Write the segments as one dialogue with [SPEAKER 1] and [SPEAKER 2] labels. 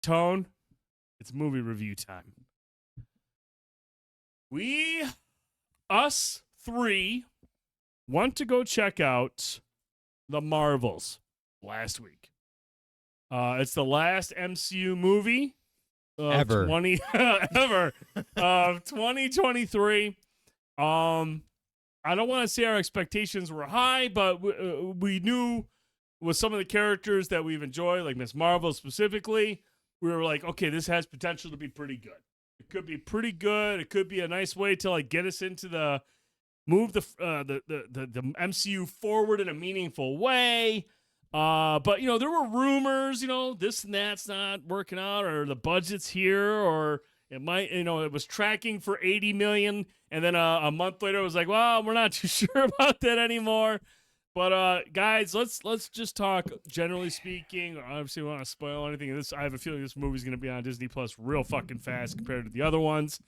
[SPEAKER 1] Tone, it's movie review time. Us three, want to go check out The Marvels last week. It's the last MCU movie of
[SPEAKER 2] Ever.
[SPEAKER 1] 2023. I don't want to say our expectations were high, but we knew with some of the characters that we've enjoyed, like Ms. Marvel specifically, we were like, okay, this has potential to be pretty good. It could be pretty good. It could be a nice way to like get us into the move the MCU forward in a meaningful way. But there were rumors, this and that's not working out, or the budget's here, or it might, it was tracking for 80 million, and then a month later it was like, well, we're not too sure about that anymore. But guys, let's just talk generally speaking. Obviously, we don't want to spoil anything. I have a feeling this movie's going to be on Disney Plus real fucking fast compared to the other ones.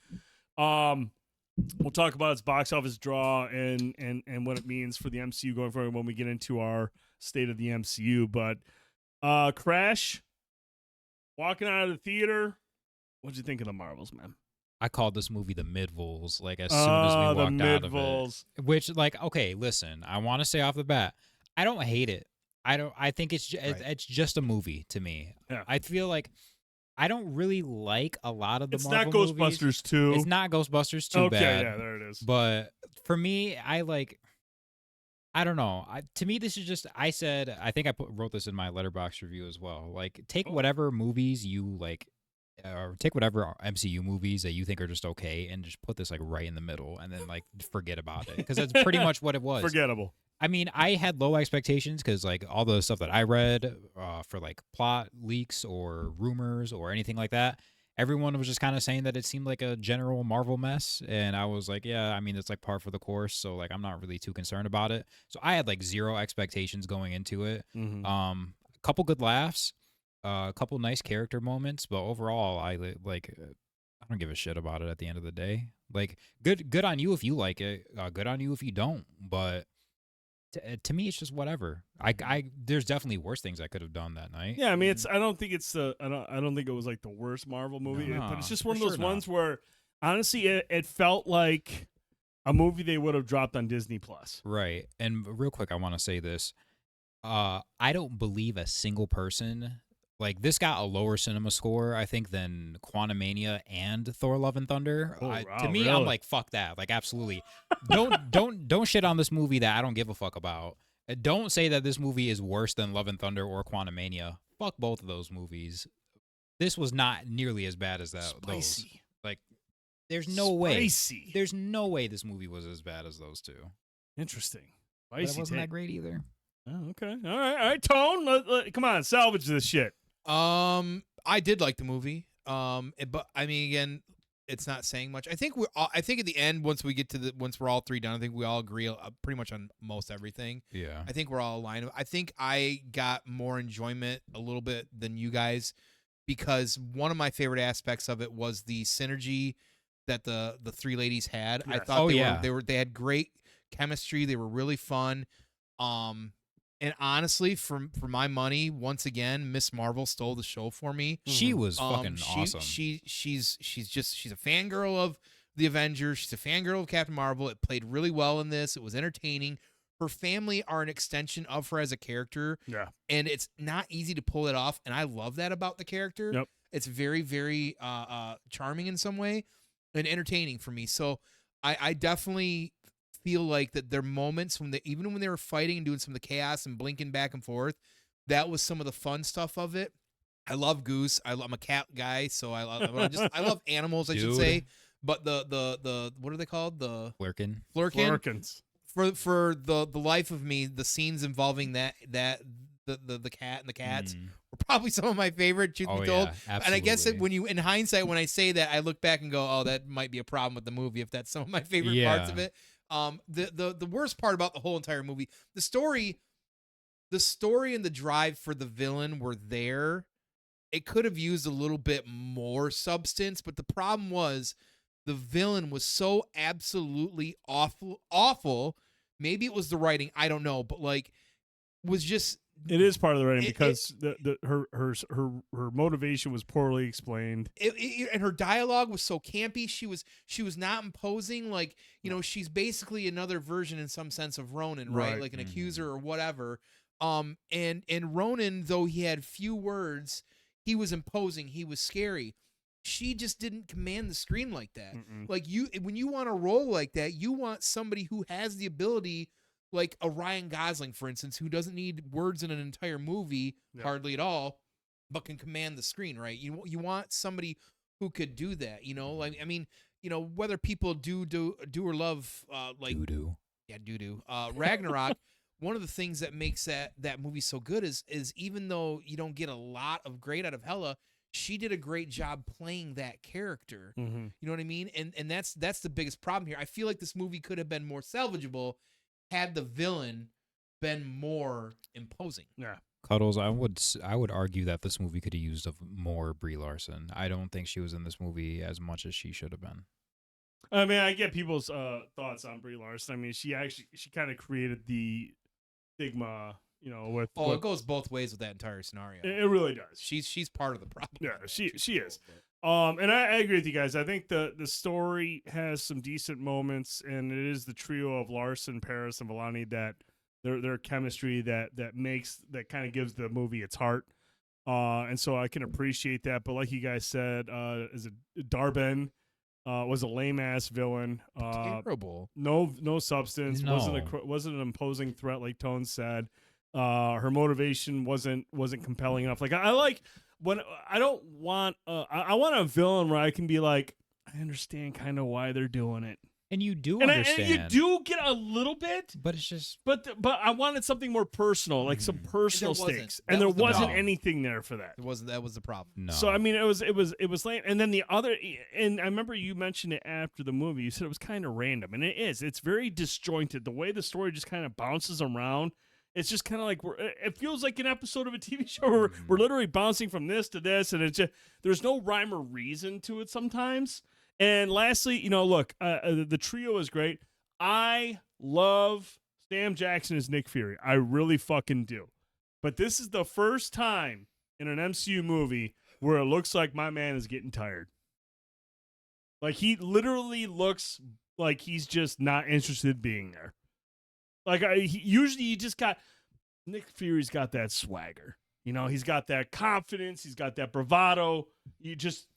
[SPEAKER 1] We'll talk about its box office draw and what it means for the MCU going forward when we get into our state of the MCU. But Crash, walking out of the theater, what'd you think of the Marvels, man?
[SPEAKER 2] I called this movie the Midvols, like as soon as we walked out of it. Which, like, okay, listen, I want to say off the bat, I don't hate it. I think it's just a movie to me.
[SPEAKER 1] Yeah.
[SPEAKER 2] I feel like I don't really like a lot of the
[SPEAKER 1] It's
[SPEAKER 2] Marvel
[SPEAKER 1] not Ghostbusters
[SPEAKER 2] movies.
[SPEAKER 1] 2.
[SPEAKER 2] It's not Ghostbusters 2
[SPEAKER 1] okay,
[SPEAKER 2] bad.
[SPEAKER 1] yeah, there it is.
[SPEAKER 2] But for me, I don't know. To me, this is just, I think I wrote this in my Letterboxd review as well. Like, take whatever movies you like, or take whatever MCU movies that you think are just okay and just put this like right in the middle and then like forget about it. Because that's pretty much what it was.
[SPEAKER 1] Forgettable.
[SPEAKER 2] I mean, I had low expectations because like all the stuff that I read for like plot leaks or rumors or anything like that, everyone was just kind of saying that it seemed like a general Marvel mess. And I was like, yeah, I mean, it's like par for the course. So like, I'm not really too concerned about it. So I had like zero expectations going into it.
[SPEAKER 1] Mm-hmm.
[SPEAKER 2] A couple good laughs, a couple nice character moments, but overall, I don't give a shit about it at the end of the day. Like, good on you if you like it. Good on you if you don't. But to me, it's just whatever. There's definitely worse things I could have done that night.
[SPEAKER 1] Yeah, I mean, I don't think it was like the worst Marvel movie, but it's just one of those ones where, honestly, it felt like a movie they would have dropped on Disney Plus.
[SPEAKER 2] Right. And real quick, I want to say this. I don't believe a single person. Like, this got a lower cinema score, I think, than Quantumania and Thor: Love and Thunder. To me, really? I'm like, fuck that. Like, absolutely. Don't shit on this movie that I don't give a fuck about. Don't say that this movie is worse than Love and Thunder or Quantumania. Fuck both of those movies. This was not nearly as bad as that.
[SPEAKER 1] Spicy.
[SPEAKER 2] Those. Like, there's no way. There's no way this movie was as bad as those two.
[SPEAKER 1] Interesting. Spicy.
[SPEAKER 2] But it wasn't that great either.
[SPEAKER 1] Oh, okay. All right. Tone. Come on, salvage this shit.
[SPEAKER 3] I did like the movie. But I mean, again, it's not saying much. I think I think at the end, once we're all three done, I think we all agree pretty much on most everything.
[SPEAKER 2] Yeah.
[SPEAKER 3] I think we're all aligned. I think I got more enjoyment a little bit than you guys because one of my favorite aspects of it was the synergy that the three ladies had.
[SPEAKER 1] Yes.
[SPEAKER 3] I thought they had great chemistry. They were really fun. And honestly, for my money, once again, Miss Marvel stole the show for me.
[SPEAKER 2] She was fucking awesome.
[SPEAKER 3] She's a fangirl of the Avengers. She's a fangirl of Captain Marvel. It played really well in this. It was entertaining. Her family are an extension of her as a character.
[SPEAKER 1] Yeah.
[SPEAKER 3] And it's not easy to pull it off. And I love that about the character.
[SPEAKER 1] Yep.
[SPEAKER 3] It's very, very charming in some way and entertaining for me. So I definitely feel like that there are moments even when they were fighting and doing some of the chaos and blinking back and forth, that was some of the fun stuff of it. I love Goose. I'm a cat guy, so I love animals, I should say. But the what are they called? The
[SPEAKER 2] Flurkin.
[SPEAKER 1] Flurkins.
[SPEAKER 3] For the life of me, the scenes involving the cat and the cats were probably some of my favorite, truth be told.
[SPEAKER 2] Yeah,
[SPEAKER 3] and I guess that in hindsight, when I say that, I look back and go, oh, that might be a problem with the movie if that's some of my favorite parts of it. The worst part about the whole entire movie, the story and the drive for the villain were there. It could have used a little bit more substance, but the problem was the villain was so absolutely awful. Maybe it was the writing, I don't know, but like was just
[SPEAKER 1] It is part of the writing
[SPEAKER 3] It-
[SPEAKER 1] because her motivation was poorly explained.
[SPEAKER 3] and her dialogue was so campy. She was not imposing. Like, you know, she's basically another version in some sense of Ronan, right?
[SPEAKER 1] Right.
[SPEAKER 3] Like an accuser or whatever. And Ronan, though he had few words, he was imposing. He was scary. She just didn't command the screen like that.
[SPEAKER 1] Mm-mm.
[SPEAKER 3] Like, when you want a role like that, you want somebody who has the ability, like a Ryan Gosling, for instance, who doesn't need words in an entire movie,
[SPEAKER 1] Yeah.
[SPEAKER 3] hardly at all, but can command the screen, right? You want somebody who could do that, you know? Like, I mean, you know, whether people do or love like
[SPEAKER 2] Doo-doo.
[SPEAKER 3] Ragnarok, one of the things that makes that movie so good is even though you don't get a lot of great out of Hela, she did a great job playing that character.
[SPEAKER 1] Mm-hmm.
[SPEAKER 3] You know what I mean? And that's the biggest problem here. I feel like this movie could have been more salvageable had the villain been more imposing.
[SPEAKER 1] Yeah.
[SPEAKER 2] Cuddles, I would argue that this movie could have used of more Brie Larson. I don't think she was in this movie as much as she should have been.
[SPEAKER 1] I mean, I get people's thoughts on Brie Larson. I mean, she kind of created the stigma, you know, with.
[SPEAKER 3] It goes both ways with that entire scenario.
[SPEAKER 1] It really does.
[SPEAKER 3] She's part of the problem.
[SPEAKER 1] Yeah, she is.
[SPEAKER 3] But-
[SPEAKER 1] And I agree with you guys. I think the story has some decent moments, and it is the trio of Larson, Paris, and Vellani that their chemistry that kind of gives the movie its heart. And so I can appreciate that. But like you guys said, is it Darben was a lame ass villain.
[SPEAKER 3] Terrible.
[SPEAKER 1] No substance.
[SPEAKER 2] No.
[SPEAKER 1] Wasn't an imposing threat like Tone said. Her motivation wasn't compelling enough. Like I like. When I don't want, I want a villain where I can be like, I understand kind of why they're doing it,
[SPEAKER 2] And you do
[SPEAKER 1] and
[SPEAKER 2] understand.
[SPEAKER 1] you do get a little bit,
[SPEAKER 2] But it's just
[SPEAKER 1] but I wanted something more personal, like some personal
[SPEAKER 3] wasn't.
[SPEAKER 1] stakes,
[SPEAKER 3] That
[SPEAKER 1] and there
[SPEAKER 3] was the
[SPEAKER 1] wasn't
[SPEAKER 2] problem.
[SPEAKER 1] anything there for that.
[SPEAKER 3] That was the problem.
[SPEAKER 2] no.
[SPEAKER 1] So I mean, it was lame. And then the other, and I remember you mentioned it after the movie. You said it was kind of random, and it is. It's very disjointed. The way the story just kind of bounces around. It's just kind of like it feels like an episode of a TV show where we're literally bouncing from this to this, and it's just there's no rhyme or reason to it sometimes. And lastly, you know, look, the trio is great. I love Sam Jackson as Nick Fury. I really fucking do. But this is the first time in an MCU movie where it looks like my man is getting tired. Like he literally looks like he's just not interested in being there. Like usually you just got Nick Fury's got that swagger. You know, he's got that confidence, he's got that bravado. You just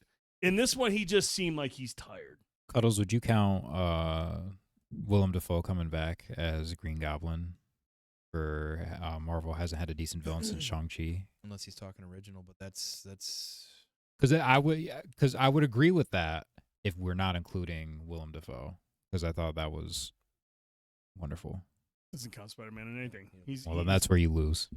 [SPEAKER 1] in this one he just seemed like he's tired.
[SPEAKER 2] Cuddles, would you count Willem Dafoe coming back as Green Goblin? For Marvel hasn't had a decent villain since Shang-Chi.
[SPEAKER 3] Unless he's talking original, but that's
[SPEAKER 2] Because I would agree with that if we're not including Willem Dafoe, because I thought that was wonderful.
[SPEAKER 1] Doesn't count Spider-Man in anything.
[SPEAKER 2] Well, then that's where you lose.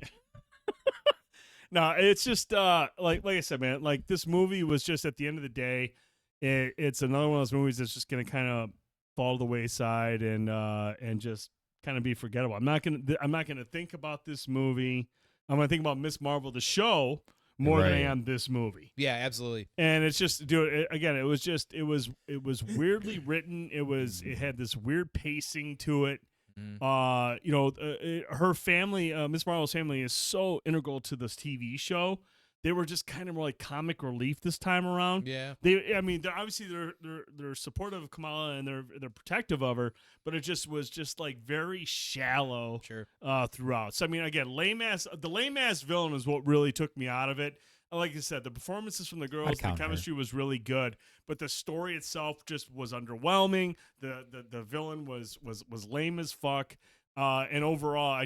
[SPEAKER 1] No, it's just like I said, man. Like this movie was just at the end of the day, it's another one of those movies that's just gonna kind of fall to the wayside and just kind of be forgettable. I'm not gonna think about this movie. I'm gonna think about Miss Marvel the show more than I
[SPEAKER 2] Right.
[SPEAKER 1] am this movie.
[SPEAKER 3] yeah, absolutely.
[SPEAKER 1] And it's just, dude. It was weirdly written. It had this weird pacing to it. Her family, Miss Marvel's family, is so integral to this TV show. They were just kind of more like comic relief this time around.
[SPEAKER 3] Yeah.
[SPEAKER 1] They're supportive of Kamala and they're protective of her, but it just was just like very shallow
[SPEAKER 3] Sure.
[SPEAKER 1] throughout. So I mean, again, the lame ass villain is what really took me out of it. Like I said, the performances from the girls, the
[SPEAKER 2] count her.
[SPEAKER 1] chemistry was really good, but the story itself just was underwhelming. The villain was lame as fuck. And overall,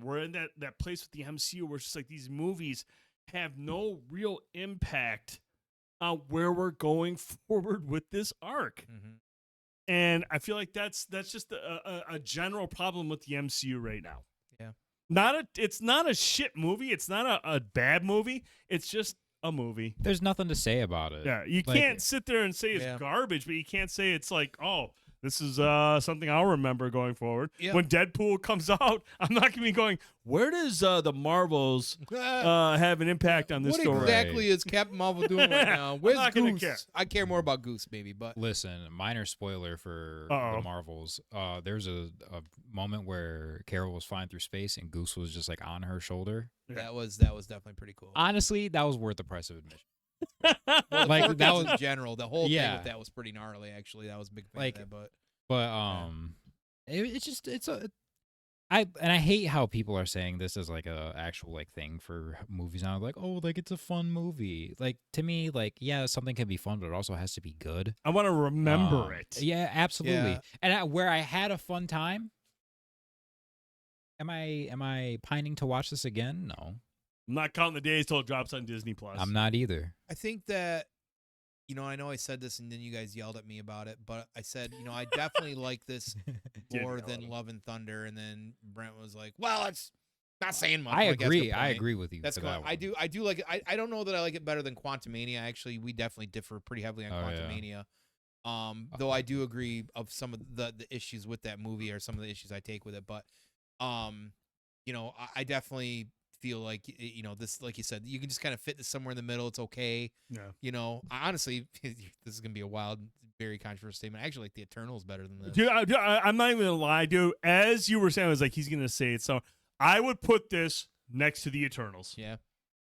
[SPEAKER 1] we're in that place with the MCU where it's just like these movies have no real impact on where we're going forward with this arc.
[SPEAKER 3] Mm-hmm.
[SPEAKER 1] And I feel like that's just a general problem with the MCU right now.
[SPEAKER 3] Yeah.
[SPEAKER 1] It's not a shit movie. It's not a bad movie. It's just a movie.
[SPEAKER 2] There's nothing to say about it.
[SPEAKER 1] Yeah, you
[SPEAKER 2] Like-
[SPEAKER 1] can't sit there and say it's
[SPEAKER 3] Yeah.
[SPEAKER 1] garbage, but you can't say it's like, oh, This is something I'll remember going forward.
[SPEAKER 3] Yeah.
[SPEAKER 1] When Deadpool comes out, I'm not gonna be going, where does the Marvels have an impact on this
[SPEAKER 3] what
[SPEAKER 1] story?
[SPEAKER 3] exactly is Captain Marvel doing right now? Where's
[SPEAKER 1] not gonna
[SPEAKER 3] Goose?
[SPEAKER 1] care.
[SPEAKER 3] I care more about Goose, maybe, but
[SPEAKER 2] Listen, minor spoiler for
[SPEAKER 1] Uh-oh.
[SPEAKER 2] the Marvels. There's a moment where Carol was flying through space and Goose was just like on her shoulder.
[SPEAKER 3] that was definitely pretty cool.
[SPEAKER 2] Honestly, that was worth the price of admission.
[SPEAKER 3] Well,
[SPEAKER 2] like,
[SPEAKER 3] like
[SPEAKER 2] that was-
[SPEAKER 3] in general. The whole thing
[SPEAKER 2] Yeah.
[SPEAKER 3] with that was pretty gnarly. Actually, that was a big fan
[SPEAKER 2] Like,
[SPEAKER 3] of that. But
[SPEAKER 2] But I hate how people are saying this is like a actual like thing for movies now. Like, oh, like it's a fun movie. Like to me, like yeah, something can be fun, but it also has to be good.
[SPEAKER 1] I want to remember it.
[SPEAKER 2] Yeah, absolutely.
[SPEAKER 3] Yeah.
[SPEAKER 2] And where I had a fun time. Am I pining to watch this again? No,
[SPEAKER 1] I'm not counting the days till it drops on Disney Plus.
[SPEAKER 2] I'm not either.
[SPEAKER 3] I think that, I know I said this and then you guys yelled at me about it, but I said, I definitely like this
[SPEAKER 1] Did
[SPEAKER 3] more
[SPEAKER 1] yell
[SPEAKER 3] than
[SPEAKER 1] at him.
[SPEAKER 3] Love and Thunder. And then Brent was like, well, it's not saying much.
[SPEAKER 2] I
[SPEAKER 3] Like, that's a
[SPEAKER 2] agree.
[SPEAKER 3] good
[SPEAKER 2] I
[SPEAKER 3] point.
[SPEAKER 2] agree with you.
[SPEAKER 3] That's
[SPEAKER 2] for
[SPEAKER 3] cool.
[SPEAKER 2] that
[SPEAKER 3] I
[SPEAKER 2] one.
[SPEAKER 3] do like it. I don't know that I like it better than Quantumania. Actually, we definitely differ pretty heavily on
[SPEAKER 2] Oh, yeah.
[SPEAKER 3] Quantumania. Though I do agree of some of the issues with that movie or some of the issues I take with it. But I definitely feel like this, like you said, you can just kind of fit this somewhere in the middle. It's okay.
[SPEAKER 1] Yeah.
[SPEAKER 3] I honestly, this is gonna be a wild, very controversial statement. I actually like the Eternals better than this.
[SPEAKER 1] Dude, I'm not even gonna lie, dude. As you were saying, I was like, he's gonna say it. So I would put this next to the Eternals.
[SPEAKER 3] Yeah.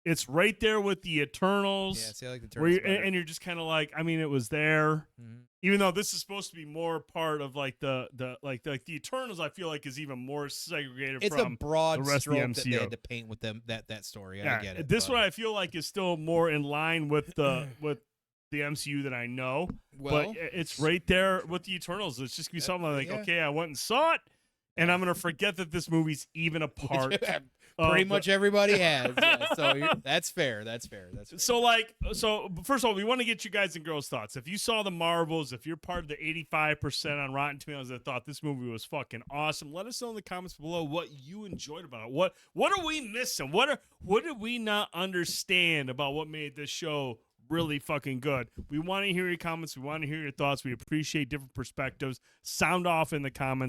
[SPEAKER 1] It's right there with the Eternals.
[SPEAKER 3] Yeah. See, I like the
[SPEAKER 1] where
[SPEAKER 3] Eternals.
[SPEAKER 1] you,
[SPEAKER 3] better.
[SPEAKER 1] and you're just kind of like, I mean, it was there.
[SPEAKER 3] Mhm.
[SPEAKER 1] Even though this is supposed to be more part of like the Eternals, I feel like is even more segregated
[SPEAKER 3] It's
[SPEAKER 1] from
[SPEAKER 3] a broad
[SPEAKER 1] the rest of the
[SPEAKER 3] stroke that they
[SPEAKER 1] MCU.
[SPEAKER 3] had to paint with them that story.
[SPEAKER 1] Yeah,
[SPEAKER 3] I get it.
[SPEAKER 1] This
[SPEAKER 3] but-
[SPEAKER 1] one I feel like is still more in line with the MCU that I know.
[SPEAKER 3] well,
[SPEAKER 1] But it's right there with the Eternals. It's just gonna be something like,
[SPEAKER 3] yeah.
[SPEAKER 1] okay, I went and saw it, and I'm gonna forget that this movie's even a part.
[SPEAKER 3] pretty
[SPEAKER 1] of
[SPEAKER 3] much everybody has. Yeah, so that's fair. That's fair. That's fair.
[SPEAKER 1] So first of all, we want to get you guys and girls' thoughts. If you saw the Marvels, if you're part of the 85% on Rotten Tomatoes that thought this movie was fucking awesome, let us know in the comments below what you enjoyed about it. What are we missing? What did we not understand about what made this show really fucking good? We want to hear your comments. We want to hear your thoughts. We appreciate different perspectives. Sound off in the comments